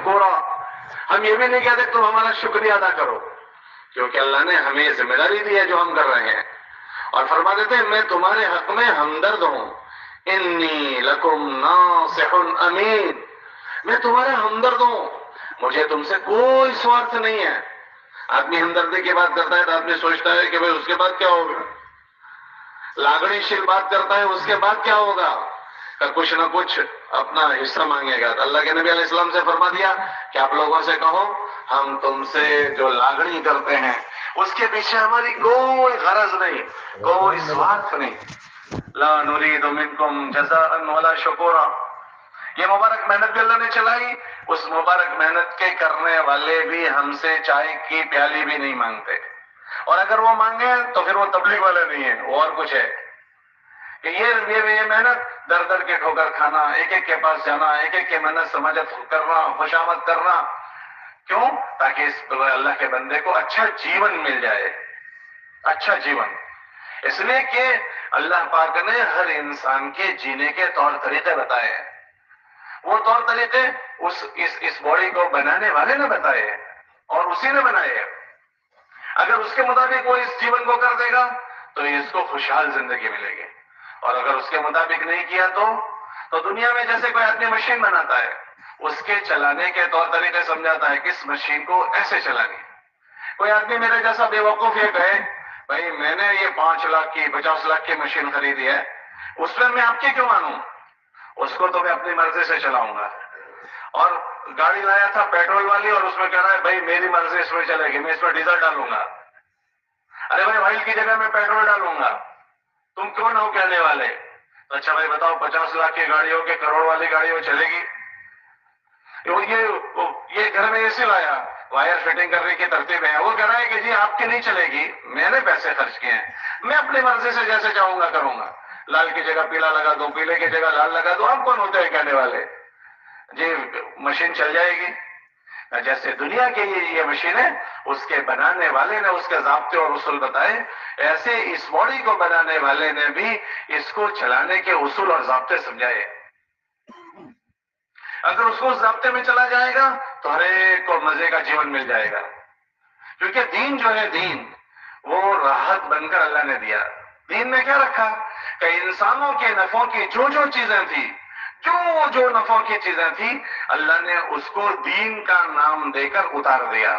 شکورا، ہم یہ بھی نہیں کہتے تم ہمارا شکریہ ادا کرو، کیونکہ اللہ نے ہمیں یہ ذمہ داری دی ہے جو ہم کر رہے ہیں، اور فرما دیتے ہیں میں تمہارے حق میں ہمدرد ہوں، انی لکم ناصح امین، میں تمہارا ہمدرد ہوں، مجھے تم سے کوئی سوارتھ نہیں ہے۔ آدمی ہمدردی کی بات کرتا ہے تو آدمی سوچتا ہے کہ بھئی اس کے بعد کیا ہوگا، لاگڑی شیل بات کرتا ہے اس کے بعد کیا ہوگا، کہ کچھ نہ کچھ اپنا حصہ مانگے گا۔ تو اللہ کے نبی علیہ السلام سے فرما دیا کہ آپ لوگوں سے کہو ہم تم سے جو لاگڑی کرتے ہیں اس کے پیچھے ہماری کوئی غرض نہیں، کوئی سوارتھ نہیں، لا نرید منکم جزاء ولا شکورا۔ یہ مبارک محنت بھی اللہ نے چلائی، اس مبارک محنت کے کرنے والے بھی ہم سے چائے کی پیالی بھی نہیں مانگتے، اور اگر وہ مانگے تو پھر وہ تبلیغ والے نہیں ہیں، وہ اور کچھ ہے کہ یہ محنت در در کے ٹھوکر کھانا، ایک ایک کے پاس جانا، ایک ایک کے منت سماجت کرنا، خوشامد کرنا، کیوں؟ تاکہ اس اللہ کے بندے کو اچھا جیون مل جائے، اچھا جیون، اس لیے کہ اللہ پاک نے ہر انسان کے جینے کے طور طریقے بتائے ہیں، وہ طور طریقے اس باڈی کو بنانے والے نے بتائے ہیں اور اسی نے بنائے ہیں۔ اگر اس کے مطابق وہ اس جیون کو کر دے گا تو اس کو خوشحال زندگی ملے گی، اور اگر اس کے مطابق نہیں کیا تو دنیا میں جیسے کوئی آدمی مشین بناتا ہے، اس کے چلانے کے طور طریقے سمجھاتا ہے کہ اس مشین کو ایسے چلانی ہے۔ کوئی آدمی میرے جیسا بے وقوف یہ کہے بھائی میں نے یہ 5 لاکھ کی 50 لاکھ کی مشین خریدی ہے، اس میں آپ کی کیوں مانوں، اس کو تو میں اپنی مرضی سے چلاؤں گا۔ اور گاڑی لایا تھا پیٹرول والی اور اس میں کہہ رہا ہے بھائی میری مرضی اس میں چلے گی، میں اس میں ڈیزل ڈالوں گا۔ ارے بھائی آئل کی جگہ میں پیٹرول ڈالوں گا، تم کون ہو کہنے والے؟ تو اچھا بھائی بتاؤ 50 لاکھ کی گاڑی ہو کہ کروڑ والی گاڑی ہو چلے گی؟ یہ گھر میں اے سی لایا، وائر فٹنگ کرنے کی ترتیب ہے، وہ کہہ رہا ہے کہ جی آپ کی نہیں چلے گی، میں نے پیسے خرچ کیے ہیں، میں اپنی مرضی سے جیسے چاہوں گا کروں گا، لال کی جگہ پیلا لگا دو، پیلے کی جگہ لال لگا دو، آپ کون ہوتے ہیں کہنے والے؟ جی مشین چل جائے گی۔ جیسے دنیا کے یہ مشین ہے، اس کے بنانے والے نے اس کے ضابطے اور اصول بتائے، ایسے اس باڈی کو بنانے والے نے بھی اس کو چلانے کے اصول اور ضابطے سمجھائے۔ اگر اس کو ضابطے میں چلا جائے گا تو ہر ایک کو مزے کا جیون مل جائے گا، کیونکہ دین جو ہے دین وہ راحت بن کر اللہ نے دیا۔ دین میں کیا رکھا کہ انسانوں کے نفعوں کی جو چیزیں تھی، جو نفعوں کی چیزیں تھی، اللہ نے اس کو دین کا نام دے کر اتار دیا۔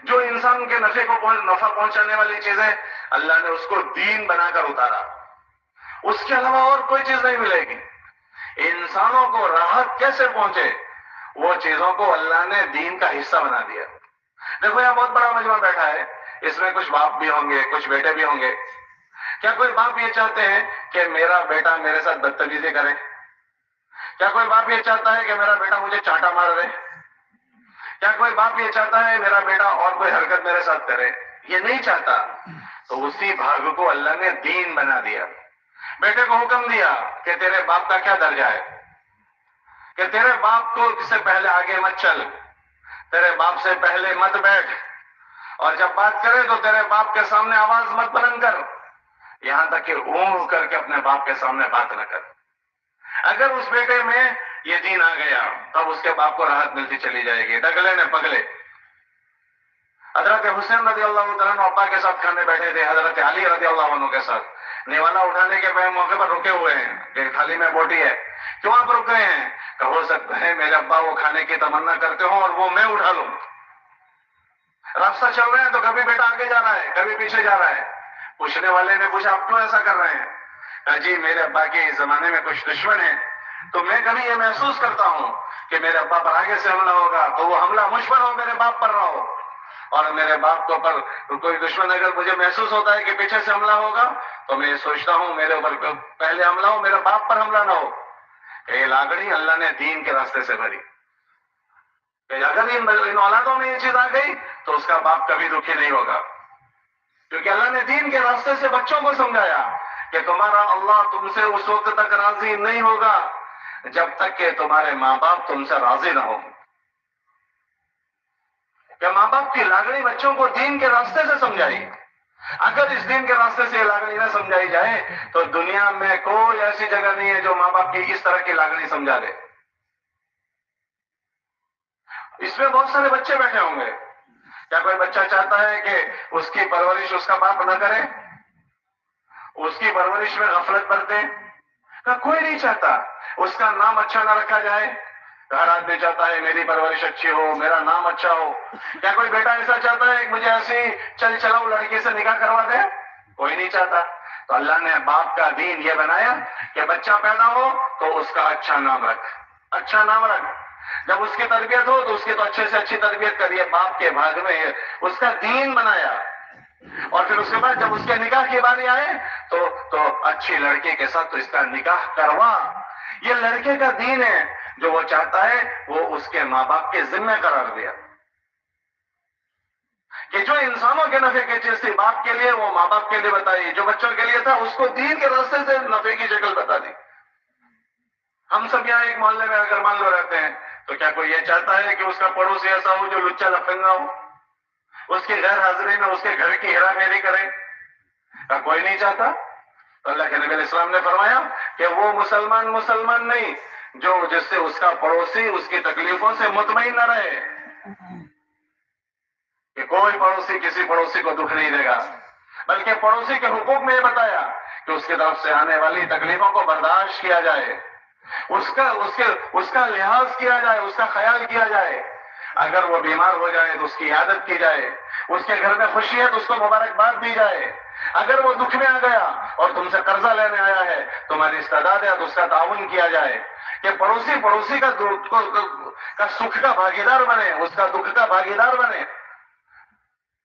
جو انسان کے نفع پہنچانے والی چیزیں، اللہ نے اس کو دین بنا کر اتارا، اس کے علاوہ اور کوئی چیز نہیں ملے گی۔ انسانوں کو راحت کیسے پہنچے، وہ چیزوں کو اللہ نے دین کا حصہ بنا دیا۔ دیکھو یہاں بہت بڑا مجمع بیٹھا ہے، اس میں کچھ باپ بھی ہوں گے، کچھ بیٹے بھی ہوں گے۔ کیا کوئی باپ یہ چاہتے ہیں کہ میرا بیٹا میرے ساتھ بدتمیزی کرے؟ کیا کوئی باپ یہ چاہتا ہے کہ میرا بیٹا مجھے چانٹا مار دے؟ کیا کوئی باپ یہ چاہتا ہے میرا بیٹا اور کوئی حرکت میرے ساتھ کرے؟ یہ نہیں چاہتا۔ تو اسی بھاگ کو اللہ نے دین بنا دیا۔ بیٹے کو حکم دیا کہ تیرے باپ کا کیا درجہ ہے، کہ تیرے باپ کو سے پہلے آگے مت چل، تیرے باپ سے پہلے مت بیٹھ، اور جب بات کرے تو تیرے باپ کے سامنے آواز مت بلند کر، یہاں تک کہ اونگ کر کے اپنے باپ کے سامنے بات نہ کر۔ اگر اس بیٹے میں یہ دین آ گیا تب اس کے باپ کو راحت ملتی چلی جائے گی۔ ڈگلے نے پگلے، حضرت حسین رضی اللہ تعالیٰ عنہ ابا کے ساتھ کھانے بیٹھے تھے، حضرت علی رضی اللہ عنہ کے ساتھ، نیوالا اٹھانے کے موقع پر رکے ہوئے ہیں کہ تھالی میں بوٹی ہے، کیوں آپ رک گئے ہیں؟ کہ ہو سکتا ہے میرے ابا وہ کھانے کی تمنا کرتے ہوں اور وہ میں اٹھا لوں۔ راستہ چل رہے ہیں تو کبھی بیٹا آگے جا رہا ہے، کبھی پیچھے جا رہا ہے۔ پوچھنے والے نے پوچھا آپ کیوں ایسا کر رہے ہیں؟ کہ جی میرے ابا کے اس زمانے میں کچھ دشمن ہیں، تو میں کبھی یہ محسوس کرتا ہوں کہ میرے ابا پر آگے سے حملہ ہوگا تو وہ حملہ مجھ پر ہو، میرے باپ پر نہ ہو، اور میرے باپ کو پر کوئی دشمن اگر مجھے محسوس ہوتا ہے کہ پیچھے سے حملہ ہوگا تو میں سوچتا ہوں میرے اوپر پہلے حملہ ہو، میرے باپ پر حملہ نہ ہو۔ کہ یہ لاگڑی اللہ نے دین کے راستے سے بھری، کہ اگر ان اولادوں میں یہ چیز آ گئی تو اس کا باپ کبھی دکھی نہیں ہوگا، کیونکہ اللہ نے دین کے راستے سے بچوں کو سمجھایا کہ تمہارا اللہ تم سے اس وقت تک راضی نہیں ہوگا جب تک کہ تمہارے ماں باپ تم سے راضی نہ ہو۔ کہ ماں باپ کی لاگڑی بچوں کو دین کے راستے سے سمجھائی۔ اگر اس دین کے راستے سے یہ لاگڑی نہ سمجھائی جائے تو دنیا میں کوئی ایسی جگہ نہیں ہے جو ماں باپ کی اس طرح کی لاگڑی سمجھا دے۔ اس میں بہت سارے بچے بیٹھے ہوں گے. کیا کوئی بچہ چاہتا ہے کہ اس کی پرورش اس کا باپ نہ کرے، اس کی پرورش میں غفلت برتے؟ کوئی نہیں چاہتا. اس کا نام اچھا نہ رکھا جائے. ہر آدمی چاہتا ہے میری پرورش اچھی ہو، میرا نام اچھا ہو. کیا کوئی بیٹا ایسا چاہتا ہے کہ مجھے ایسی چل چلاؤ لڑکی سے نکاح کروا دے؟ کوئی نہیں چاہتا. تو اللہ نے باپ کا دین یہ بنایا کہ بچہ پیدا ہو تو اس کا اچھا نام رکھ، اچھا نام رکھ. جب اس کی تربیت ہو تو اس کی تو اچھے سے اچھی تربیت کریے. باپ کے بھاگ میں اس کا دین بنایا. اور پھر اس کے بعد جب اس کے نکاح کی باری آئے تو اچھی لڑکی کے ساتھ تو اس کا نکاح کروا. یہ لڑکے کا دین ہے. جو وہ چاہتا ہے وہ اس کے ماں باپ کے ذمہ قرار دیا کہ جو انسانوں کے نفع کی چیز تھی باپ کے لیے وہ ماں باپ کے لیے بتائی، جو بچوں کے لیے تھا اس کو دین کے راستے سے نفع کی شکل بتا دی. ہم سب یہاں ایک محلے میں اگر مان لو رہتے ہیں تو کیا کوئی یہ چاہتا ہے کہ اس کا پڑوسی ایسا ہو جو لچا لفنگا ہو، اس کی غیر حاضری میں اس کے گھر کی ہیرا پھیری کرے؟ کوئی نہیں چاہتا. تو اللہ کے نبی علیہ السلام نے فرمایا کہ وہ مسلمان نہیں جو جس سے اس کا پڑوسی اس کی تکلیفوں سے مطمئن نہ رہے، کہ کوئی پڑوسی کسی پڑوسی کو دکھ نہیں دے گا، بلکہ پڑوسی کے حقوق میں یہ بتایا کہ اس کی طرف سے آنے والی تکلیفوں کو برداشت کیا جائے، اس کا لحاظ کیا جائے، اس کا خیال کیا جائے. اگر وہ بیمار ہو جائے تو اس کی عیادت کی جائے، اس کے گھر میں خوشی ہے تو اس کو مبارکباد دی جائے. اگر وہ دکھ میں آ گیا اور تم سے قرضہ لینے آیا ہے، تمہاری استعداد ہے تو اس کا تعاون کیا جائے. کہ پڑوسی کا سکھ کا بھاگیدار بنے، اس کا دکھ کا بھاگیدار بنے.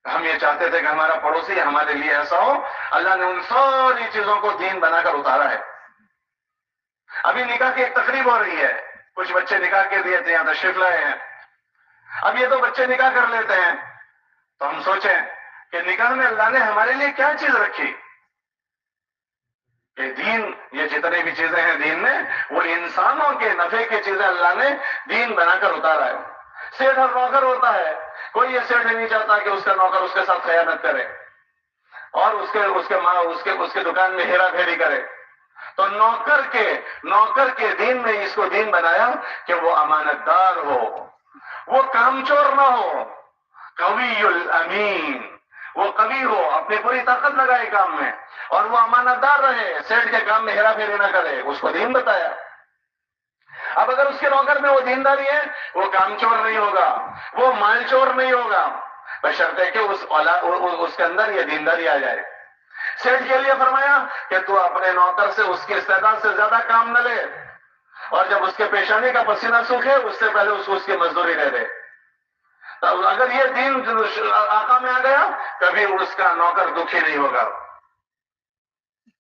ہم یہ چاہتے تھے کہ ہمارا پڑوسی ہمارے لیے ایسا ہو. اللہ نے ان ساری چیزوں کو دین بنا کر اتارا ہے. ابھی نکاح کی ایک تقریب ہو رہی ہے، کچھ بچے نکاح کے دیے تھے، یہاں تشریف لائے ہیں. اب یہ تو بچے نکاح کر لیتے ہیں تو ہم سوچیں کہ نکاح میں اللہ نے ہمارے لیے کیا چیز رکھی. کہ دین، یہ جتنے بھی چیزیں ہیں دین میں وہ انسانوں کے نفع کی چیزیں اللہ نے دین بنا کر اتارا ہے. سیٹھ اور نوکر ہوتا ہے، کوئی یہ سیٹھ نہیں چاہتا کہ اس کا نوکر اس کے ساتھ خیانت کرے اور اس کے دکان میں ہیرا پھیری کرے. تو نوکر کے دین میں اس کو دین بنایا کہ وہ امانت دار ہو، وہ کامچور نہ ہو، قوی الامین. وہ قوی ہو، اپنی پوری طاقت لگائے کام میں، اور وہ امانت دار رہے، سیٹھ کے کام میں ہیرا پھیری نہ کرے. اس کو دین بتایا. اب اگر اس کے نوکر میں وہ دینداری ہے، وہ کام چور نہیں ہوگا، وہ مال چور نہیں ہوگا، بشرطے کہ اس کے اندر یہ دینداری آ جائے. سیٹھ کے لیے فرمایا کہ تو اپنے نوکر سے اس کی استعداد سے زیادہ کام نہ لے، اور جب اس کے پیشانی کا پسینہ سوکھے اس سے پہلے اس کی مزدوری دے دے. اگر یہ دین آقا میں آ گیا کبھی اس کا نوکر دکھی نہیں ہوگا.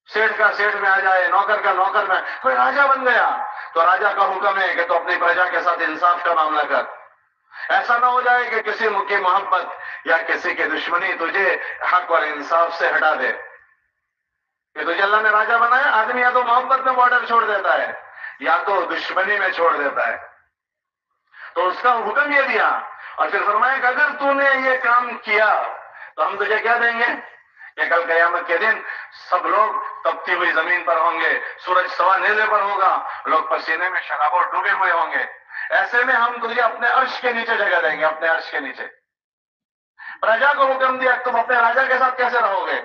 سیٹھ کا سیٹھ میں آ جائے، نوکر کا نوکر میں. کوئی راجا بن گیا تو راجا کا حکم ہے کہ تو اپنی پرجا کے ساتھ انصاف کا معاملہ کر. ایسا نہ ہو جائے کہ کسی کی محبت یا کسی کی دشمنی تجھے حق اور انصاف سے ہٹا دے. کہ تجھے اللہ نے راجا بنایا، آدمی یا تو محبت میں بارڈر چھوڑ دیتا ہے یا تو دشمنی میں چھوڑ دیتا ہے. تو اس کا حکم یہ دیا اور پھر فرمایا کہ اگر تو نے یہ کام کیا تو ہم تجھے کیا دیں گے کہ کل قیامت کے دن سب لوگ تپتی ہوئی زمین پر ہوں گے، سورج سوا نیزے پر ہوگا، لوگ پسینے میں شرابور ڈوبے ہوئے ہوں گے. ایسے میں ہم تجھے اپنے عرش کے نیچے جگہ دیں گے، اپنے عرش کے نیچے. پرجا کو حکم دیا تم اپنے راجا کے ساتھ کیسے رہو گے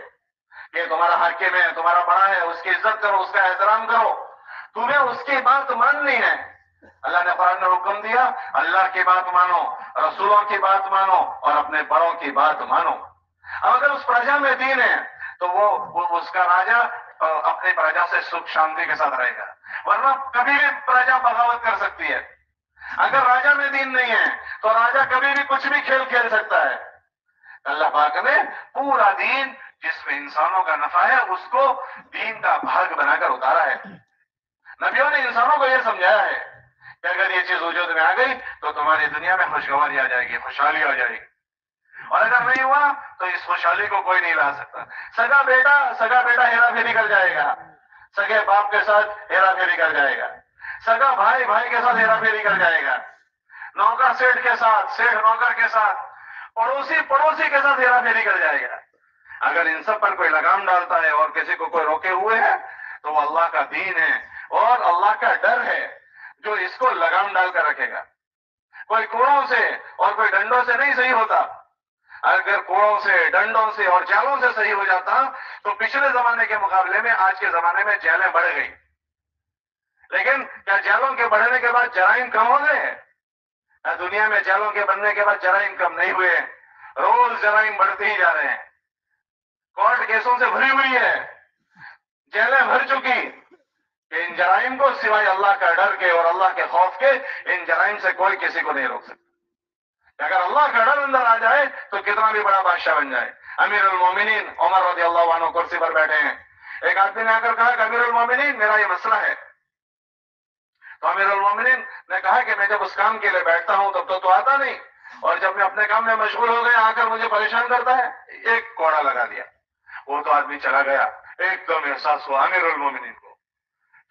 کہ تمہارا حاکم ہے، تمہارا بڑا ہے، اس کی عزت کرو، اس کا احترام کرو. تمہیں اس کی بات ماننی ہے. اللہ نے قرآن میں حکم دیا اللہ کی بات مانو، رسولوں کی بات مانو اور اپنے بڑوں کی بات مانو. اب اگر اس پرجا میں دین ہے تو وہ اس کا راجا اپنی پرجا سے سکھ شانتی کے ساتھ رہے گا، ورنہ کبھی بھی پرجا بغاوت کر سکتی ہے. اگر راجا میں دین نہیں ہے تو راجا کبھی بھی کچھ بھی کھیل کھیل سکتا ہے. اللہ پاک نے پورا دین جس میں انسانوں کا نفع ہے اس کو دین کا بھاگ بنا کر اتارا ہے. نبیوں نے انسانوں کو یہ سمجھایا ہے کہ اگر یہ چیز وجود میں آ گئی تو تمہاری دنیا میں خوشگواری آ جائے گی، خوشحالی آ جائے گی، اور اگر نہیں ہوا تو اس خوشحالی کو کوئی نہیں لا سکتا. سگا بیٹا ہیرا پھیری کر جائے گا، سگے باپ کے ساتھ ہیرا پھیری کر جائے گا، سگا بھائی کے ساتھ ہیرا پھیری کر جائے گا، نوکر سیٹھ کے ساتھ، سیٹھ نوکر کے ساتھ، پڑوسی کے ساتھ ہیرا پھیری کر جائے گا. اگر ان سب پر کوئی لگام ڈالتا ہے اور کسی کو کوئی روکے ہوئے ہے تو وہ اللہ کا دین ہے اور اللہ کا ڈر ہے جو اس کو لگام ڈال کر رکھے گا. کوئی کوڑوں سے اور کوئی ڈنڈوں سے نہیں صحیح ہوتا. اگر کوڑوں سے ڈنڈوں سے اور جالوں سے صحیح ہو جاتا تو پچھلے زمانے کے مقابلے میں آج کے زمانے میں جیلیں بڑھ گئی. لیکن کیا جیلوں کے بڑھنے کے بعد جرائم کم ہو گئے؟ دنیا میں جیلوں کے بننے کے بعد جرائم کم نہیں ہوئے. روز جرائم بڑھتے ہی جا رہے ہیں. کورٹ کیسوں سے بھری ہوئی ہے, جیلیں بھر چکی. کہ ان جرائم کو سوائے اللہ کا ڈر کے اور اللہ کے خوف کے ان جرائم سے کوئی کسی کو نہیں روک سکتا. اگر اللہ کا ڈر اندر آ جائے تو کتنا بھی بڑا بادشاہ بن جائے. امیر المومنین عمر رضی اللہ عنہ کرسی پر بیٹھے ہیں. ایک آدمی نے آ کر کہا کہ امیر المومنین میرا یہ مسئلہ ہے. تو امیر المومنین نے کہا کہ میں جب اس کام کے لیے بیٹھتا ہوں تب تو آتا نہیں, اور جب میں اپنے کام میں مشغول ہو گیا آ کر مجھے پریشان کرتا ہے. ایک کوڑا لگا دیا. وہ تو آدمی چلا گیا. ایک دم احساس ہوا امیر المومنین کو.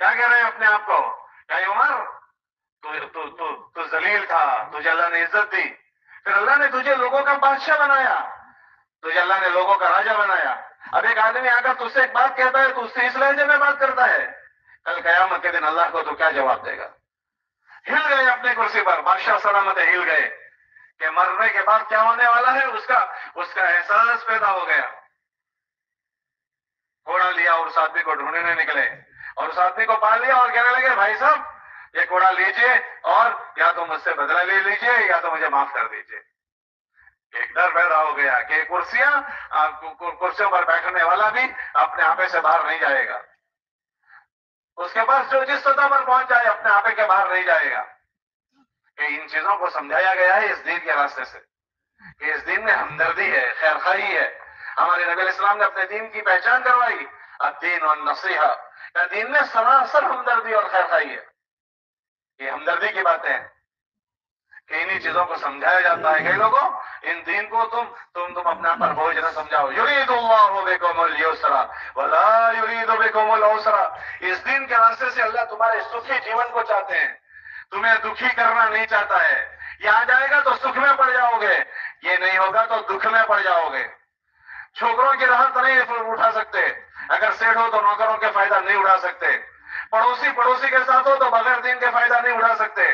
کیا کہہ رہے ہیں اپنے آپ کو؟ کہ عمر تو ذلیل تھا, تجھے اللہ نے عزت دی, پھر اللہ نے تجھے لوگوں کا بادشاہ بنایا, تجھے اللہ نے لوگوں کا راجا بنایا. اب ایک آدمی آ کر تجھ سے ایک بات کہتا ہے تو اس سے اس لہجے میں بات کرتا ہے, کل قیامت کے دن اللہ کو تو کیا جواب دے گا؟ ہل گئے اپنی کرسی پر, بادشاہ سلامت ہل گئے کہ مرنے کے بعد کیا ہونے والا ہے اس کا احساس پیدا ہو گیا. کوڑا لیا اور اس آدمی کو ڈھونڈنے نکلے, اور اس آدمی کو پا لیا اور کہنے لگے بھائی صاحب یہ کوڑا لیجئے اور یا تو مجھ سے بدلہ لے لیجئے یا تو مجھے معاف کر دیجئے. ایک ڈر پیدا ہو گیا کہ کرسیوں پر بیٹھنے والا بھی اپنے آپے سے باہر نہیں جائے گا. اس کے پاس جو جس سطح پر پہنچ جائے اپنے آپے کے باہر نہیں جائے گا. کہ ان چیزوں کو سمجھایا گیا ہے اس دین کے راستے سے کہ اس دین میں ہمدردی ہے, خیر خواہی ہے. ہمارے نبی علیہ السلام نے اپنے دین کی پہچان کروائی, الدین والنصیحہ. دین میں سراسر ہمدردی اور خیر خواہی ہے. یہ ہمدردی کی باتیں ہیں کہ انہی چیزوں کو سمجھایا جاتا ہے. کئی لوگوں ان دین کو تم اپنے پر بوجھ نہ سمجھاؤ. یرید اللہ بکم اليسر ولا یرید بکم العسر. اس دین کے راستے سے اللہ تمہارے سکھی جیون کو چاہتے ہیں, تمہیں دکھی کرنا نہیں چاہتا ہے. یہ آ جائے گا تو سکھ میں پڑ جاؤ گے, یہ نہیں ہوگا تو دکھ میں پڑ جاؤ گے. چھوکروں کی راحت نہیں اٹھا سکتے, اگر سیٹ ہو تو نوکروں کے فائدہ نہیں اٹھا سکتے, پڑوسی کے ساتھ ہو تو بغیر دین کے فائدہ نہیں اٹھا سکتے.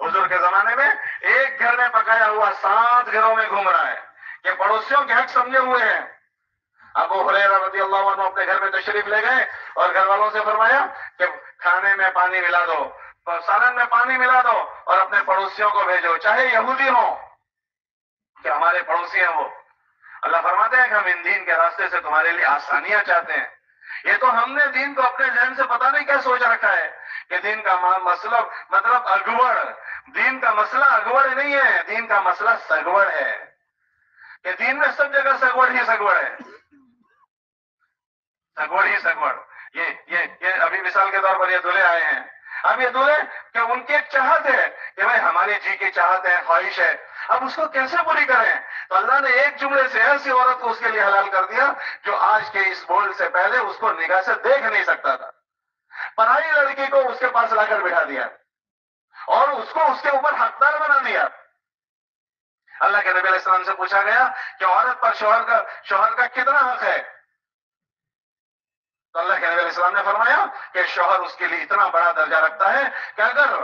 حضور کے زمانے میں ایک گھر میں پکایا ہوا 7 گھروں میں گھوم رہا ہے کہ پڑوسیوں کے حق سمجھے ہوئے ہیں. ابو ہریرہ رضی اللہ عنہ اپنے گھر میں تشریف لے گئے اور گھر والوں سے فرمایا کہ کھانے میں پانی ملا دو, سالن میں پانی ملا دو اور اپنے پڑوسیوں کو بھیجو, چاہے یہودی ہوں کہ ہمارے پڑوسی ہیں وہ. اللہ فرماتے ہیں کہ ہم ان دین کے راستے سے تمہارے لیے آسانیاں چاہتے ہیں. یہ تو ہم نے دین کو اپنے ذہن سے پتہ نہیں کیا سوچ رکھا ہے کہ دین کا مطلب اگوڑ. دین کا مسئلہ اگوڑ نہیں ہے, دین کا مسئلہ سگوڑ ہے. کہ دین میں سب جگہ سگوڑ ہی سگوڑ ہے, سگوڑ ہی سگوڑ. یہ ابھی مثال کے طور پر یہ دلہے آئے ہیں. اب یہ دلہے کہ ان کی ایک چاہت ہے کہ بھائی ہماری جی کی چاہت ہے, خواہش ہے, اب اس کو کیسے پوری کریں؟ تو اللہ نے ایک جملے سے ایسی عورت کو اس کے لیے حلال کر دیا جو آج کے اس بول سے پہلے اس کو نگاہ سے دیکھ نہیں سکتا تھا. پرائی لڑکی کو اس کے پاس لا کر بٹھا دیا اور اس کو اس کے اوپر حقدار بنا دیا. اللہ کے نبی علیہ السلام سے پوچھا گیا کہ عورت پر شوہر کا کتنا حق ہے؟ تو اللہ کے نبی علیہ السلام نے فرمایا کہ شوہر اس کے لیے اتنا بڑا درجہ رکھتا ہے کہ اگر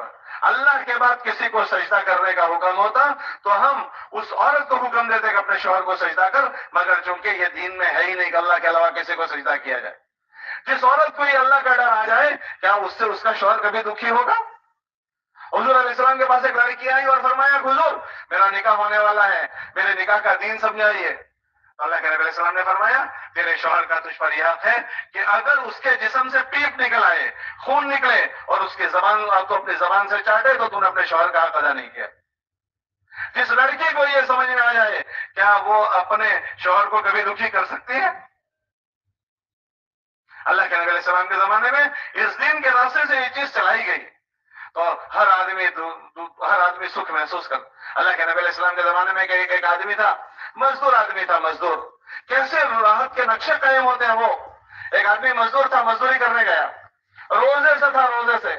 اللہ کے بعد کسی کو سجدہ کرنے کا حکم ہوتا تو ہم اس عورت کو حکم دیتے کہ اپنے شوہر کو سجدہ کر, مگر چونکہ یہ دین میں ہے ہی نہیں کہ اللہ کے علاوہ کسی کو سجدہ کیا جائے. جس عورت کو یہ اللہ کا ڈر آ جائے کیا اس سے اس کا شوہر کبھی دکھی ہوگا؟ حضور علیہ السلام کے پاس ایک لڑکی آئی اور فرمایا حضور میرا نکاح ہونے والا ہے, میرے نکاح کا دین سمجھائیے. اللہ کے نبی علیہ السلام نے فرمایا تیرے شوہر کا تجھ پر یہ حق ہے کہ اگر اس کے جسم سے پیپ نکل آئے, خون نکلے اور اس کی زبان تو اپنی زبان سے چاٹے تو تم نے اپنے شوہر کا حق ادا نہیں کیا. جس لڑکی کو یہ سمجھ میں آ جائے کیا وہ اپنے شوہر کو کبھی دکھی کر سکتی ہے؟ اللہ کے نبی علیہ السلام کے زمانے میں اس دین کے راستے سے یہ چیز چلائی گئی تو ہر آدمی سکھ محسوس کر. اللہ کے نبی علیہ السلام کے زمانے میں ایک آدمی تھا, مزدور آدمی تھا. مزدور کیسے راحت کے نقشے قائم ہوتے ہیں. وہ ایک آدمی مزدور تھا, مزدوری کرنے گیا, روزے سے تھا, روزے سے.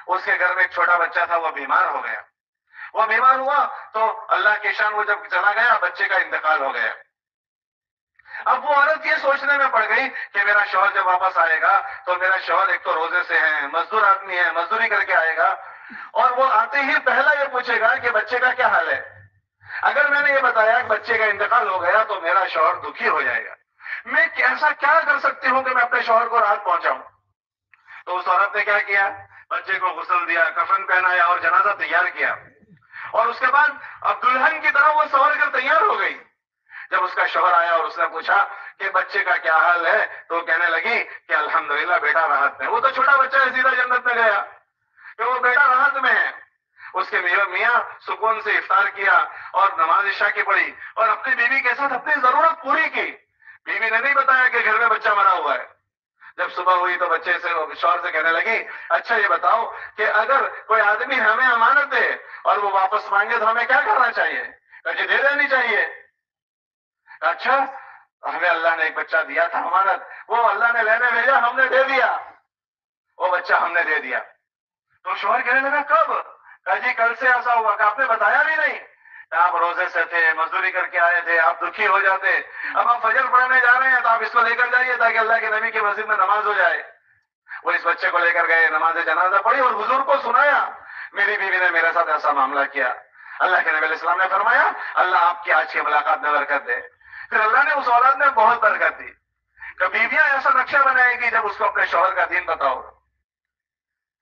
اس کے گھر میں ایک چھوٹا بچہ تھا, وہ بیمار ہو گیا. وہ بیمار ہوا تو اللہ کی شان, وہ جب چلا گیا بچے کا انتقال ہو گیا. اب وہ عورت یہ سوچنے میں پڑ گئی کہ میرا شوہر جب واپس آئے گا تو میرا شوہر ایک تو روزے سے ہے, مزدور آدمی ہے, مزدوری کر کے آئے گا, اور وہ آتے ہی پہلا یہ پوچھے گا کہ بچے کا کیا حال ہے. اگر میں نے یہ بتایا کہ بچے کا انتقال ہو گیا تو میرا شوہر دکھی ہو جائے گا. میں ایسا کیا کر سکتی ہوں کہ میں اپنے شوہر کو راحت پہنچاؤں؟ تو اس عورت نے کیا کیا؟ بچے کو غسل دیا، کفن پہنایا اور جنازہ تیار کیا. اور اس کے بعد اب دلہن کی طرح وہ سنور کر تیار ہو گئی. جب اس کا شوہر آیا اور اس نے پوچھا کہ بچے کا کیا حال ہے تو کہنے لگی کہ الحمدللہ بیٹا راحت میں. وہ تو چھوٹا بچہ ہے، سیدھا جنت میں گیا کہ وہ بیٹا راحت میں ہے. اس کے میاں سکون سے افطار کیا اور نماز عشاء کی پڑھی اور اپنی بیوی کے ساتھ اپنی ضرورت پوری کی. بیوی نے نہیں بتایا کہ گھر میں بچہ مرا ہوا ہے. جب صبح ہوئی تو بچے سے شوہر سے کہنے لگی اچھا یہ بتاؤ کہ اگر کوئی آدمی ہمیں امانت دے اور وہ واپس مانگے تو ہمیں کیا کرنا چاہیے؟ کہ دے دینی چاہیے. اچھا ہمیں اللہ نے ایک بچہ دیا تھا امانت، وہ اللہ نے لینے بھیجا، ہم نے دے دیا، وہ بچہ ہم نے دے دیا. تو شوہر کہنے لگا کب؟ کہا جی کل سے ایسا ہوا. کہ آپ نے بتایا بھی نہیں؟ آپ روزے سے تھے، مزدوری کر کے آئے تھے، آپ دکھی ہو جاتے. اب آپ فجر پڑھنے جا رہے ہیں تو آپ اس کو لے کر جائیے تاکہ اللہ کے نبی کی مسجد میں نماز ہو جائے. وہ اس بچے کو لے کر گئے، نماز جنازہ پڑھی اور حضور کو سنایا میری بیوی نے میرے ساتھ ایسا معاملہ کیا. اللہ کے نبی علیہ السلام نے فرمایا اللہ آپ کی آج کی ملاقات میں برکت دے. پھر اللہ نے اس اولاد میں بہت برکت دی کہ بیویاں ایسا نقشہ بنائے گی جب اس کو اپنے شوہر کا دین پتا ہو.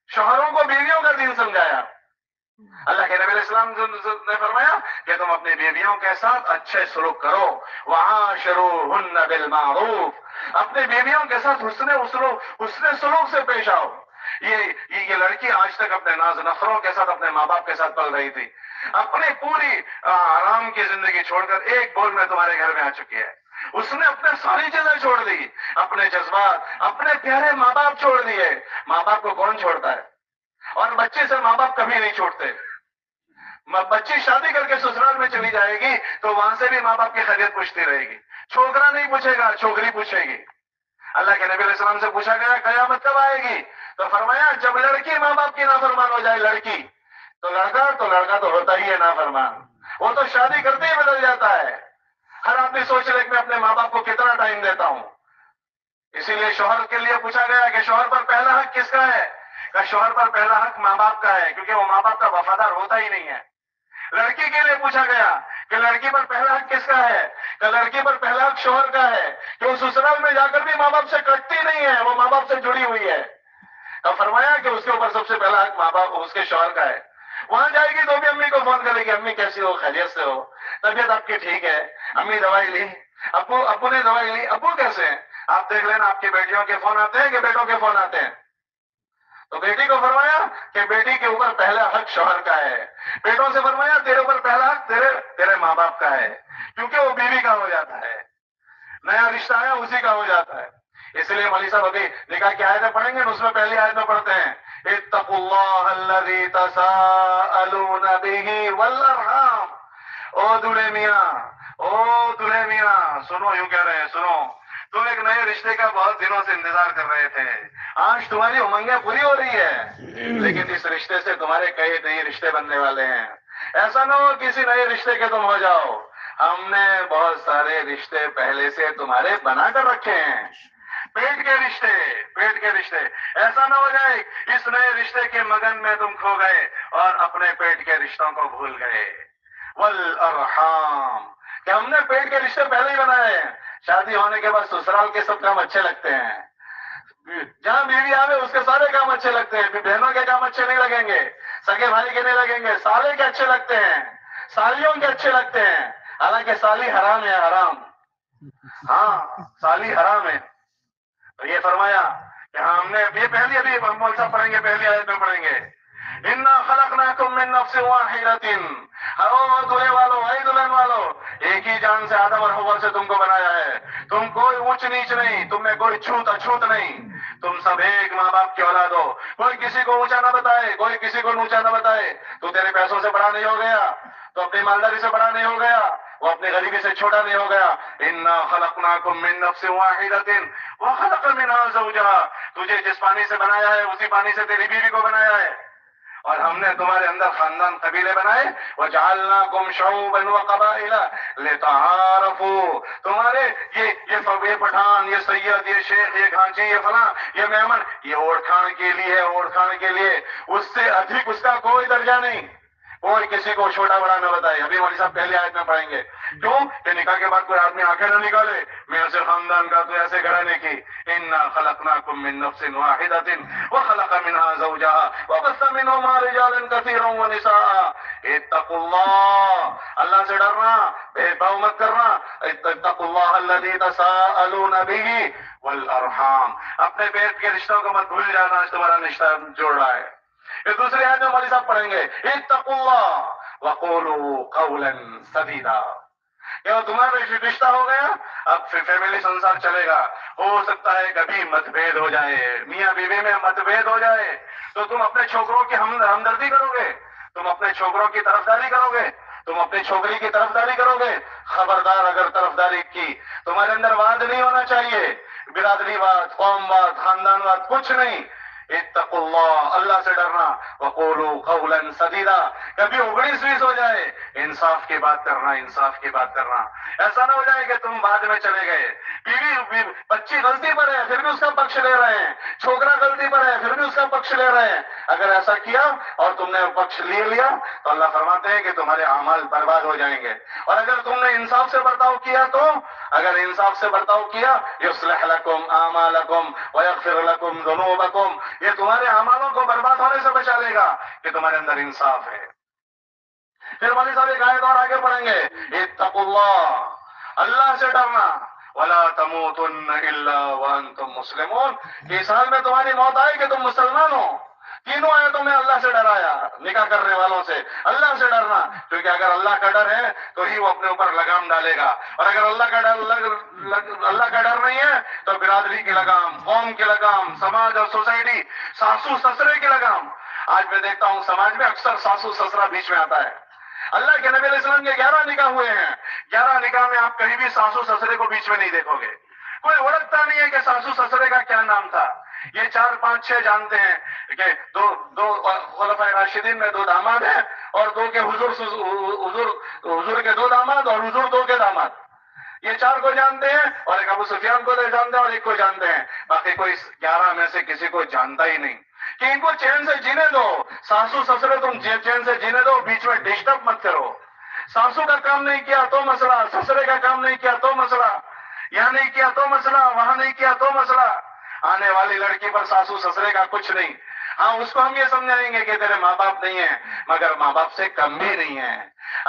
شوہروں کو بیویوں کا دین سمجھایا. اللہ کے نبی علیہ السلام نے فرمایا کہ تم اپنی بیویوں کے ساتھ اچھے سلوک کرو. وَعَاشِرُوهُنَّ بِالْمَعْرُوفِ، اپنی بیویوں کے ساتھ حسن سلوک سے پیش آؤ. یہ لڑکی آج تک اپنے ناز نخروں کے ساتھ اپنے ماں باپ کے ساتھ پل رہی تھی. اپنی پوری آرام کی زندگی چھوڑ کر ایک بول میں تمہارے گھر میں آ چکی ہے. اس نے اپنے ساری چیزیں چھوڑ دی، اپنے جذبات، اپنے پیارے ماں باپ چھوڑ دیے. ماں باپ کو کون چھوڑتا ہے؟ اور بچے سے ماں باپ کبھی نہیں چھوڑتے. بچی شادی کر کے سسرال میں چلی جائے گی تو وہاں سے بھی ماں باپ کی خیریت پوچھتی رہے گی. چھوکرا نہیں پوچھے گا، چھوکری پوچھے گی. اللہ کے نبی علیہ السلام سے پوچھا گیا قیامت کب آئے گی؟ تو فرمایا جب لڑکی ماں باپ کی نافرمان ہو جائے. لڑکی تو لڑکا تو ہوتا ہی ہے نافرمان، وہ تو شادی کرتے ہی بدل جاتا ہے. ہر آدمی سوچ رہے کہ میں اپنے ماں باپ کو کتنا ٹائم دیتا ہوں. اسی لیے شوہر کے لیے پوچھا گیا کہ شوہر پر پہلا حق کس کا ہے؟ کہ شوہر پر پہلا حق ماں باپ کا ہے، کیونکہ وہ ماں باپ کا وفادار ہوتا ہی نہیں ہے. لڑکی کے لیے پوچھا گیا کہ لڑکی پر پہلا حق کس کا ہے؟ کہ لڑکی پر پہلا حق شوہر کا ہے کہ وہ سسرال میں جا کر بھی ماں باپ سے کٹتی نہیں ہے، وہ ماں باپ سے جڑی ہوئی ہے. اب فرمایا کہ اس کے اوپر سب سے پہلا حق ماں باپ اس کے شوہر کا ہے. وہاں جائے گی تو بھی امی کو فون کرے گی امی کیسی ہو، خیریت سے ہو، طبیعت آپ کی ٹھیک ہے، امی دوائی لی، ابو نے دوائی لی، ابو کیسے ہیں؟ آپ دیکھ لینا آپ کی بیٹیوں کے فون آتے ہیں کہ بیٹوں کے فون آتے ہیں. تو بیٹی کو فرمایا کہ بیٹی کے اوپر پہلا حق شوہر کا ہے. بیٹوں سے فرمایا تیرے اوپر پہلا حق تیرے ماں باپ کا ہے، کیونکہ وہ بیوی کا ہو جاتا ہے، نیا رشتہ آیا اسی کا ہو جاتا ہے. اس لیے مولوی صاحب ابھی نکاح کی آیتیں پڑھیں گے، اس میں پہلی آیت میں پڑھتے ہیں اتقوا اللہ الذی تساءلون بہ والارحام. او دلہے میاں سنو، یوں کہہ رہے ہیں سنو، تم ایک نئے رشتے کا بہت دنوں سے انتظار کر رہے تھے. آج تمہاری امنگیں پوری ہو رہی ہے، لیکن اس رشتے سے تمہارے کئی نئے رشتے بننے والے ہیں. ایسا نہ ہو کسی نئے رشتے کے تم ہو جاؤ. ہم نے بہت سارے رشتے پہلے سے تمہارے بنا کر رکھے ہیں، پیٹ کے رشتے. ایسا نہ ہو جائے اس نئے رشتے کے مگن میں تم کھو گئے اور اپنے پیٹ کے رشتوں کو بھول گئے. والارحام، کہ ہم نے پیٹ کے رشتے پہلے ہی بنائے ہیں. شادی ہونے کے بعد سسرال کے سب کام اچھے لگتے ہیں، جہاں بیوی آوے اس کے سارے کام اچھے لگتے ہیں. پھر بہنوں کے کام اچھے نہیں لگیں گے، سگے بھائی کے نہیں لگیں گے، سالے کے اچھے لگتے ہیں، سالیوں کے اچھے لگتے ہیں. حالانکہ سالی حرام ہے، حرام. ہاں سالی حرام ہے. تو یہ فرمایا کہ ہم نے یہ پہلی ابھی مول صاحب پڑھیں گے، پہلی آیت میں پڑھیں گے انا خلقناکم من نفس واحدۃ. او دلہے والو، اے دلہن والو، ایک ہی جان سے آدم اور حوا سے تم کو بنایا ہے. تم کوئی اونچ نیچ نہیں، تم میں کوئی چھوت اچھوت نہیں. تم سب ایک ماں باپ کی اولاد ہو. کوئی کسی کو اونچا نہ بتائے، کوئی کسی کو نیچا نہ بتائے. تو تیرے پیسوں سے بڑا نہیں ہو گیا، تو اپنی مالداری سے بڑا نہیں ہو گیا، وہ اپنی غریبی سے چھوٹا نہیں ہو گیا. انا خلقناکم من نفس واحدۃ وخلق منها زوجها. تجھے جس پانی سے بنایا ہے اسی پانی سے تیری بیوی کو بنایا ہے. اور ہم نے تمہارے اندر خاندان قبیلے بنائے، وَجَعَلْنَاكُمْ شُعُوبًا وَقَبَائِلَ لِتَعَارَفُوا، تمہارے یہ پٹھان، یہ سید، یہ شیخ، یہ گھانچی، یہ فلاں، یہ میمن، یہ اوڑکھان کے لیے، اوڑکھان کے لیے، اس سے ادھک اس کا کوئی درجہ نہیں، کوئی کسی کو چھوٹا بڑا نہ بتائے۔ ابھی مولوی صاحب پہلی آیت میں پڑھیں گے، کیوں کہ نکاح کے بعد کوئی آدمی آنکھیں نہ نکالے میں ایسے خاندان کا تو ایسے گھرانے کی، اِنَّا خَلَقْنَاكُم مِّن نَّفْسٍ وَاحِدَةٍ وَخَلَقَ مِنْهَا زَوْجَهَا وَبَثَّ مِنْهُمَا رِجَالًا كَثِيرًا وَنِسَاءً اتَّقُوا اللَّهَ، اللہ سے ڈرنا، بھید بھاؤ مت کرنا، اتقوا اللہ الذی تساءلون بہ والارحام، اپنے پیٹ کے رشتوں کو مت بھول جانا، آج تمہارا رشتہ جوڑ رہا ہے۔ یہ دوسری آیت میں مولوی صاحب پڑھیں گے، اتقوا اللہ وقولوا قولا سدیدا، کہ تمہارا رشتہ ہو گیا، اب پھر فیملی سنسار چلے گا، ہو سکتا ہے کبھی مت بھید ہو جائے، میاں بیوی میں مت بھید ہو جائے، تو تم اپنے چھوکروں کی ہمدردی کرو گے، تم اپنے چھوکروں کی طرفداری کرو گے، تم اپنی چھوکری کی طرفداری کرو گے، خبردار اگر طرفداری کی، تمہارے اندر واد نہیں ہونا چاہیے، برادری واد، قوم واد، خاندان واد، کچھ نہیں، اتقوا اللہ، اللہ سے ڈرنا، وقولوا قولا سدیدا، کبھی اگڑی سویس ہو جائے، انصاف کی بات کرنا، انصاف کی بات کرنا، ایسا نہ ہو جائے کہ تم بعد میں چلے گئے، بچی غلطی پر ہے پھر بھی اس کا پکش لے رہے ہیں، چھوکرا غلطی پر ہے پھر بھی اس کا پکش لے رہے ہیں، اگر ایسا کیا اور تم نے پکش لے لیا تو اللہ فرماتے ہیں کہ تمہارے اعمال برباد ہو جائیں گے، اور اگر تم نے انصاف سے برتاؤ کیا تو، اگر انصاف سے برتاؤ کیا، یصلح لکم اعمالکم ویغفر لکم ذنوبکم، یہ تمہارے اعمالوں کو برباد ہونے سے بچا لے گا کہ تمہارے اندر انصاف ہے۔ پھر مولوی صاحب ایک آیت اور آگے پڑھیں گے، اتقوا اللہ، اللہ سے ڈرنا، ولا تموتن الا وانتم مسلمون، کہ اس حال میں تمہاری موت آئے کہ تم مسلمان ہو۔ تینوں آیتوں میں اللہ سے ڈرایا، نکاح کرنے والوں سے اللہ سے ڈرنا، کیونکہ اگر اللہ کا ڈر ہے تو ہی وہ اپنے اوپر لگام ڈالے گا، اور اگر اللہ کا ڈر نہیں ہے تو برادری کی لگام، قوم کی لگام، سماج اور سوسائٹی، ساسو سسرے کی لگام۔ آج میں دیکھتا ہوں سماج میں اکثر ساسو سسرا بیچ میں آتا ہے۔ اللہ کے نبی علیہ السلام کے 11 نکاح ہوئے ہیں، 11 نکاح میں آپ کہیں بھی ساسو سسرے کو بیچ میں نہیں دیکھو گے، کوئی اوڑکتا نہیں ہے کہ ساسو سسرے کا کیا نام تھا۔ یہ 4 5 6 جانتے ہیں کہ دو خلفائے راشدین میں 2 داماد ہیں، اور 2 کے حضور کے 2 داماد، اور حضور 2 کے داماد، یہ 4 کو جانتے ہیں، اور ایک ابو سفیان کو جانتے ہیں اور ایک کو جانتے ہیں، باقی کوئی 11 میں سے کسی کو جانتا ہی نہیں، کہ ان کو چین سے جینے دو، ساسو سسرے تم چین سے جینے دو، بیچ میں ڈسٹرب مت کرو، ساسو کا کام نہیں کیا تو مسئلہ، سسرے کا کام نہیں کیا تو مسئلہ، یہاں نہیں کیا تو مسئلہ، وہاں نہیں کیا تو مسئلہ، آنے والی لڑکی پر ساسو سسرے کا کچھ نہیں، ہاں اس کو ہم یہ سمجھائیں گے کہ تیرے ماں باپ نہیں ہیں مگر ماں باپ سے کم بھی نہیں ہے،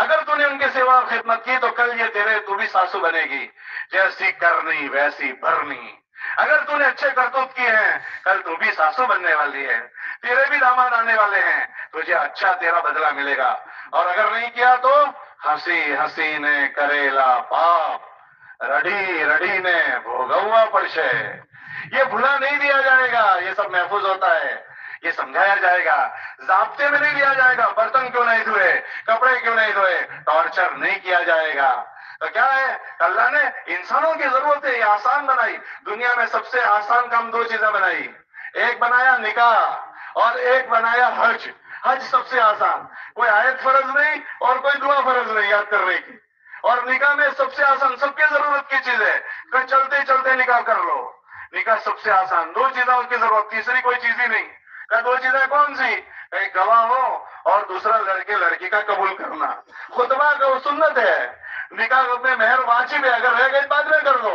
اگر تو نے ان کے سوا خدمت کی تو کل یہ تو بھی ساسو بنے گی، جیسی کرنی ویسی بھرنی، اگر تو نے اچھے کرتوت کیے ہیں کل تو بھی ساسو بننے والی ہے، تیرے بھی داماد آنے والے ہیں، تجھے اچھا تیرا بدلہ ملے گا، اور اگر نہیں کیا تو ہنسی ہنسی نے کریلا پاپ، رڑی رڑی نے بھوگوا پڑشے، یہ بھلا نہیں دیا جائے گا، یہ سب محفوظ ہوتا ہے، یہ سمجھایا جائے گا، ضابطے میں نہیں لیا جائے گا، برتن کیوں نہیں دھوئے، کپڑے کیوں نہیں دھوئے، ٹارچر نہیں کیا جائے گا، تو کیا ہے اللہ نے انسانوں کی ضرورت ہے یہ آسان بنائی، دنیا میں سب سے آسان کام 2 چیزیں بنائی، ایک بنایا نکاح اور ایک بنایا حج، حج سب سے آسان، کوئی آیت فرض نہیں اور کوئی دعا فرض نہیں یاد کرنے کی، اور نکاح میں سب سے آسان، سب کی ضرورت کی چیز ہے کہ چلتے چلتے نکاح کر لو، نکاح سب سے آسان، 2 چیزوں کی ضرورت، تیسری کوئی چیز ہی نہیں، کہ 2 چیزیں کون سی، ایک گواہ ہو اور دوسرا لڑکے لڑکی کا قبول کرنا، خطبہ کا وہ سنت ہے، نکاح میں مہر واجب ہے، اگر رہ گئی بعد میں کر دو،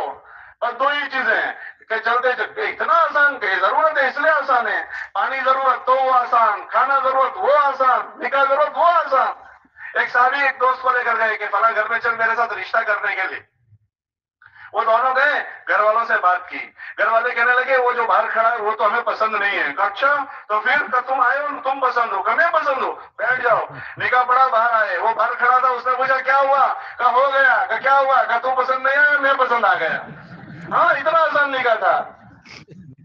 اور 2 ہی چیزیں کہ چلتے چلتے، اتنا آسان کہ ضرورت ہے اس لیے آسان ہے، پانی ضرورت تو وہ آسان، کھانا ضرورت وہ آسان، نکاح ضرورت وہ آسان۔ ایک صحابی ایک دوست کو لے کر گئے کہ فلاں گھر میں چل میرے ساتھ رشتہ کرنے کے لیے، وہ دونوں گئے، گھر والوں سے بات کی، گھر والے کہنے لگے وہ جو باہر کھڑا ہے وہ تو ہمیں پسند نہیں ہے، کہا اچھا تو پھر کہ تم آئے ہو تم پسند ہو، کہ میں پسند ہوں، بیٹھ جاؤ، نکاح پڑا، باہر آئے، وہ باہر کھڑا تھا، اس نے پوچھا کیا ہوا، کہا ہو گیا، کہ کیا ہوا، کہ تم پسند نہیں آیا میں پسند آ گیا، ہاں اتنا آسان نکاح تھا،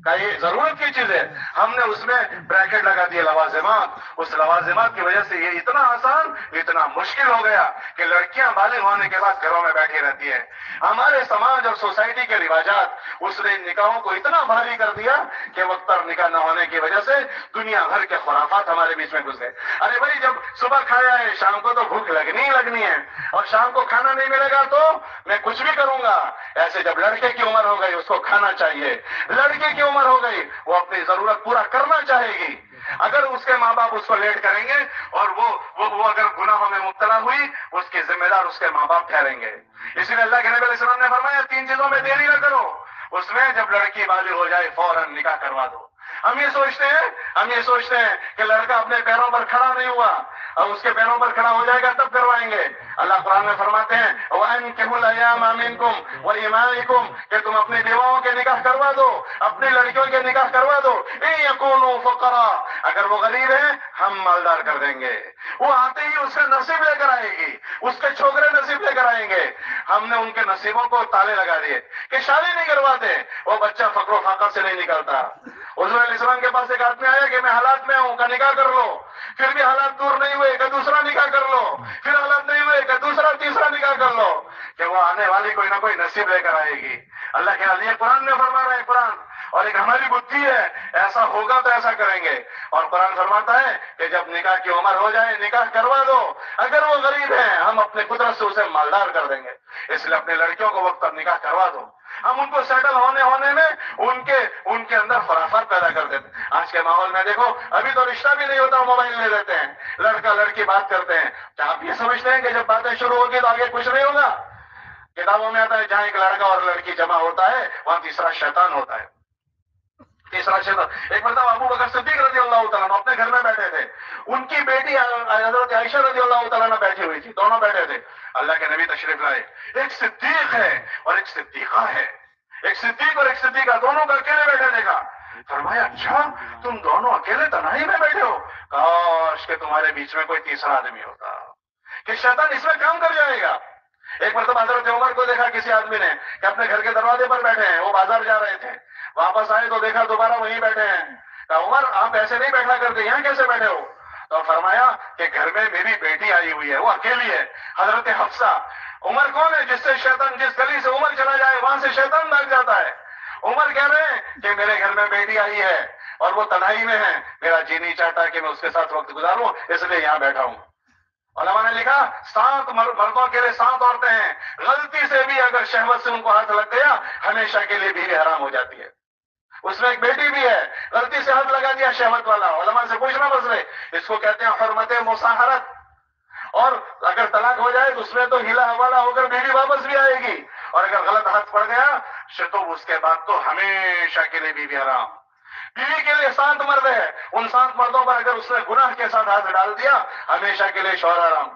یہ ضرورت کی چیز ہے، ہم نے اس میں بریکٹ لگا دیے لوازمات، اس لوازمات کی وجہ سے یہ اتنا آسان اتنا مشکل ہو گیا کہ لڑکیاں بالغ ہونے کے بعد گھروں میں بیٹھی رہتی ہیں۔ ہمارے سماج اور سوسائٹی کے رواجات اس نے نکاحوں کو اتنا بھاری کر دیا کہ وقت پر نکاح نہ ہونے کی وجہ سے دنیا بھر کے خرافات ہمارے بیچ میں گھس گئے۔ ارے بھائی جب صبح کھایا ہے شام کو تو بھوک لگنی ہی لگنی ہے، اور شام کو کھانا نہیں ملے گا تو میں کچھ بھی کروں گا۔ ایسے جب لڑکے کی عمر ہو گئی اس کو کھانا چاہیے، لڑکی کی عمر ہو گئی وہ اپنی ضرورت پورا کرنا چاہے گی۔ اگر اس کے ماں باپ اس کو لیٹ کریں گے اور وہ اگر گناہوں میں مبتلا ہوئی اس کے ذمہ دار اس کے ماں باپ ٹھہریں گے۔ اسی لیے اللہ کے نبی علیہ السلام نے فرمایا 3 چیزوں میں دیری نہ کرو، اس میں جب لڑکی بالغ ہو جائے فوراً نکاح کروا دو۔ ہم یہ سوچتے ہیں کہ لڑکا اپنے پیروں پر کھڑا نہیں ہوا اور اس کے پیروں پر کھڑا ہو جائے گا تب کروائیں گے۔ اللہ قرآن میں فرماتے ہیں وَأَنكِحُوا الْأَيَامَ مِنكُمْ وَإِمَائِكُمْ کہ تم اپنی بیواؤں کے نکاح کروا دو، اپنی لڑکیوں کے نکاح کروا دو۔ إِن يَكُونُوا فُقَرَاء اگر وہ غریب ہیں ہم مالدار کر دیں گے۔ وہ آتے ہی اس کا نصیب لے کر آئے گی، اس کے چھوکرے نصیب لے کر آئیں گے۔ ہم نے ان کے نصیبوں کو تالے لگا دیے کہ شادی نہیں کرواتے، وہ بچہ فقر و فاقہ سے نہیں نکلتا۔ حضور علیہ السلام کے پاس ایک آدمی آیا کہ میں حالات میں ہوں، کا نکاح کر لو، پھر بھی حالات دور نہیں ہوئے کہ دوسرا نکاح کر لو، پھر حالات نہیں ہوئے کہ دوسرا تیسرا نکاح کر لو، کہ وہ آنے والی کوئی نہ کوئی نصیب لے کر آئے گی۔ اللہ کے علی قرآن میں فرما رہا ہے، قرآن اور ایک ہماری بدھی ہے، ایسا ہوگا تو ایسا کریں گے۔ اور قرآن فرماتا ہے کہ جب نکاح کی عمر ہو جائے نکاح کروا دو، اگر وہ غریب ہیں ہم اپنے قدرت سے اسے مالدار کر دیں گے۔ اس لیے اپنے لڑکیوں کو وقت پر نکاح کروا دو۔ ہم ان کو سیٹل ہونے میں ان کے اندر خرافات پیدا کر دیتے۔ آج کے ماحول میں دیکھو ابھی تو رشتہ بھی نہیں ہوتا، موبائل لے لیتے ہیں، لڑکا لڑکی بات کرتے ہیں۔ کیا آپ یہ سمجھتے ہیں کہ جب باتیں شروع ہوگی تو آگے کچھ نہیں ہوگا؟ کتابوں میں آتا ہے جہاں ایک لڑکا اور لڑکی جمع ہوتا ہے وہاں تیسرا شیطان ہوتا ہے۔ تیسرا شیطان۔ ایک مرتبہ ابو بکر صدیق رضی اللہ تعالیٰ عنہ اپنے گھر میں بیٹھے تھے، ان کی بیٹی حضرت عائشہ رضی اللہ تعالیٰ عنہ بیٹھی ہوئی تھی، دونوں بیٹھے تھے۔ اللہ کے نبی تشریف لائے، ایک صدیق ہے اور ایک صدیقہ ہے، ایک صدیق اور ایک صدیقہ دونوں کو اکیلے بیٹھے دیکھا۔ فرمایا اچھا تم دونوں اکیلے تنہائی میں بیٹھے ہو، کاش کہ تمہارے بیچ میں کوئی تیسرا آدمی ہوتا کہ شیطان اس میں کام کر جائے گا۔ ایک مرتبہ حضرت عمر کو دیکھا کسی آدمی نے کہ اپنے گھر کے دروازے پر بیٹھے ہیں، وہ بازار جا رہے تھے، واپس آئے تو دیکھا دوبارہ وہیں بیٹھے ہیں۔ کہا عمر آپ ایسے نہیں بیٹھا کرتے، یہاں کیسے بیٹھے ہو؟ تو فرمایا کہ گھر میں میری بیٹی آئی ہوئی ہے، وہ اکیلی ہے، حضرت حفصہ۔ عمر کون ہے؟ جس سے شیطان جس گلی سے عمر چلا جائے وہاں سے شیطان بھاگ جاتا ہے۔ عمر کہہ رہے ہیں کہ میرے گھر میں بیٹی آئی ہے اور وہ تنہائی میں ہے، میرا جی نہیں چاہتا کہ میں اس کے ساتھ وقت گزاروں، اس لیے یہاں بیٹھا ہوں۔ علماء نے لکھا 7 مردوں کے لیے 7 عورتیں ہیں، غلطی سے بھی اگر شہوت سے ان کو ہاتھ لگ گیا ہمیشہ کے لیے بیوی حرام ہو جاتی ہے۔ اس میں ایک بیٹی بھی ہے، غلطی سے ہاتھ لگا دیا شہوت والا، علماء سے پوچھنا بس رہے، اس کو کہتے ہیں حرمت مصاہرت۔ اور اگر طلاق ہو جائے تو اس میں تو ہیلا حوالہ ہو کر بیوی واپس بھی آئے گی، اور اگر غلط ہاتھ پڑ گیا تو اس کے بعد تو ہمیشہ کے لیے بیوی حرام۔ بیوی کے لیے 7 مرد ہے، ان 7 مردوں پر اگر اس نے گناہ کے ساتھ ہاتھ ڈال دیا ہمیشہ کے لیے شوہر حرام۔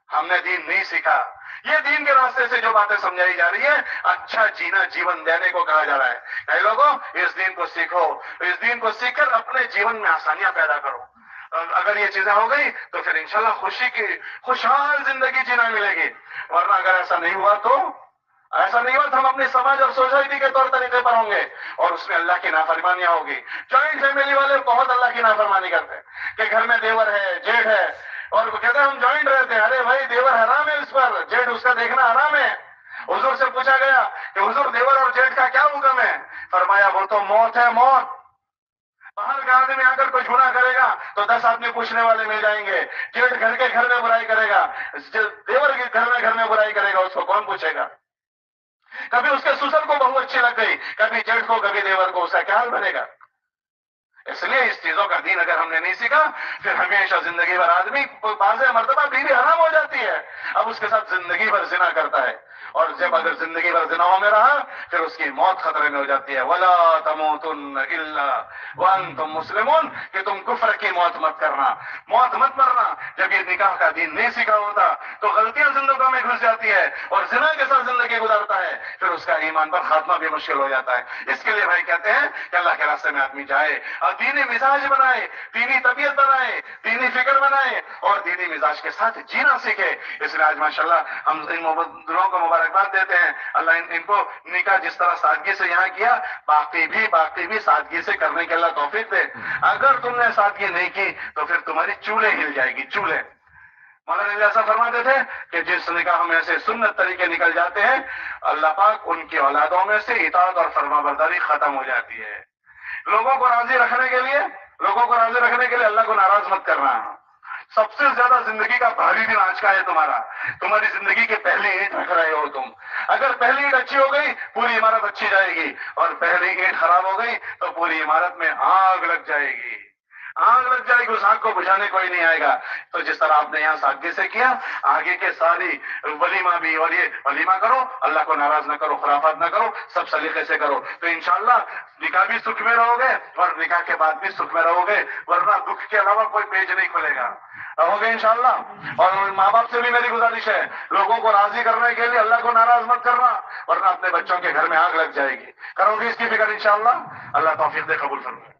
ہم نے دین نہیں سیکھا، یہ دین کے راستے سے جو باتیں سمجھائی جا رہی ہے اچھا جینا جیون دینے کو کہا جا رہا ہے۔ اے لوگوں اس دین کو سیکھو، اس دین کو سیکھ کر اپنے جیون میں آسانیاں پیدا کرو۔ اگر یہ چیزیں ہو گئی تو پھر انشاءاللہ خوشی کی خوشحال زندگی جینا ملے گی، ورنہ اگر ایسا نہیں ہوا تو ہم اپنی سماج اور سوسائٹی کے طور طریقے پر ہوں گے اور اس میں اللہ کی نافرمانیاں ہوگی۔ جوائنٹ فیملی والے بہت اللہ کی نافرمانی کرتے ہیں کہ گھر میں دیور ہے جیٹھ ہے اور وہ کہتے ہیں ہم جوائنٹ رہتے ہیں، ارے بھائی دیور حرام ہے، اس پر جیٹھ اس کا دیکھنا حرام ہے۔ حضور سے پوچھا گیا کہ حضور دیور اور جیٹھ کا کیا حکم ہے؟ فرمایا وہ تو موت ہے، موت۔ باہر کا آدمی آ کر کوئی گناہ کرے گا تو 10 آدمی پوچھنے والے مل جائیں گے، جیٹھ گھر کے گھر میں برائی کرے گا، دیور کے گھر میں برائی کرے گا، اس کو کون پوچھے گا؟ کبھی اس کے سسر کو بہو اچھی لگ گئی، کبھی جیٹھ کو کبھی دیور کو، اس کا کیا حال بنے گا؟ اس لیے اس چیزوں کا دین اگر ہم نے نہیں سیکھا پھر ہمیشہ زندگی بھر آدمی بعض مرتبہ بیوی حرام ہو جاتی ہے، اب اس کے ساتھ زندگی بھر زنا کرتا ہے، اور جب اگر زندگی بھر زناؤں میں رہا پھر اس کی موت خطرے میں ہو جاتی ہے۔ وَلَا تَمُوتُنَّ إِلَّا وَأَنْتُمْ مُسْلِمُونَ کہ تم کفر کی موت مت کرنا، موت مت مرنا۔ جب یہ نکاح کا دین نہیں سیکھا ہوتا تو غلطیاں زندگیوں میں گھس جاتی ہے اور زنا کے ساتھ زندگی گزارتا ہے، پھر اس کا ایمان پر خاتمہ بھی مشکل ہو جاتا ہے۔ اس کے لیے بھائی کہتے ہیں کہ اللہ کے راستے میں آدمی جائے، دینی مزاج بنائے، دینی طبیعت بنائے، دینی فکر بنائے اور دینی مزاج کے ساتھ جینا سیکھے۔ اس لیے آج ماشاءاللہ ہم ان دلوں کو مبارکباد دیتے ہیں، اللہ ان کو نکاح جس طرح سادگی سے یہاں کیا، باقی بھی سادگی سے کرنے کے اللہ توفیق دے۔ اگر تم نے سادگی نہیں کی تو پھر تمہاری چولہے ہل جائے گی، چولہے۔ مولانا علی ایسا فرماتے تھے کہ جس نکاح میں سے سنت طریقے نکل جاتے ہیں، اللہ پاک ان کی اولادوں میں سے اطاعت اور فرما برداری ختم ہو جاتی ہے۔ لوگوں کو راضی رکھنے کے لیے اللہ کو ناراض مت کرنا۔ سب سے زیادہ زندگی کا بھاری دن آج کا ہے تمہارا، تمہاری زندگی کے پہلی اینٹ رکھ رہے ہو تم۔ اگر پہلی اینٹ اچھی ہو گئی پوری عمارت اچھی جائے گی، اور پہلی اینٹ خراب ہو گئی تو پوری عمارت میں آگ لگ جائے گی، اس آگ کو بجھانے کوئی نہیں آئے گا۔ تو جس طرح آپ نے یہاں سادگی سے کیا، آگے کے ساری ولیمہ بھی، اور یہ ولیمہ کرو، اللہ کو ناراض نہ کرو، خرافات نہ کرو، سب سلیقے سے کرو، تو انشاءاللہ نکاح بھی سکھ میں رہو گے اور نکاح کے بعد بھی سکھ میں رہو گے، ورنہ دکھ کے علاوہ کوئی پیج نہیں کھلے گا، رہو گے انشاءاللہ۔ اور ماں باپ سے بھی میری گزارش ہے، لوگوں کو راضی کرنے کے لیے اللہ کو ناراض مت کرنا، ورنہ اپنے بچوں کے گھر میں آگ لگ جائے گی۔ کرو گے اس کی فکر انشاءاللہ؟ اللہ توفیق دے، قبول فرمائے۔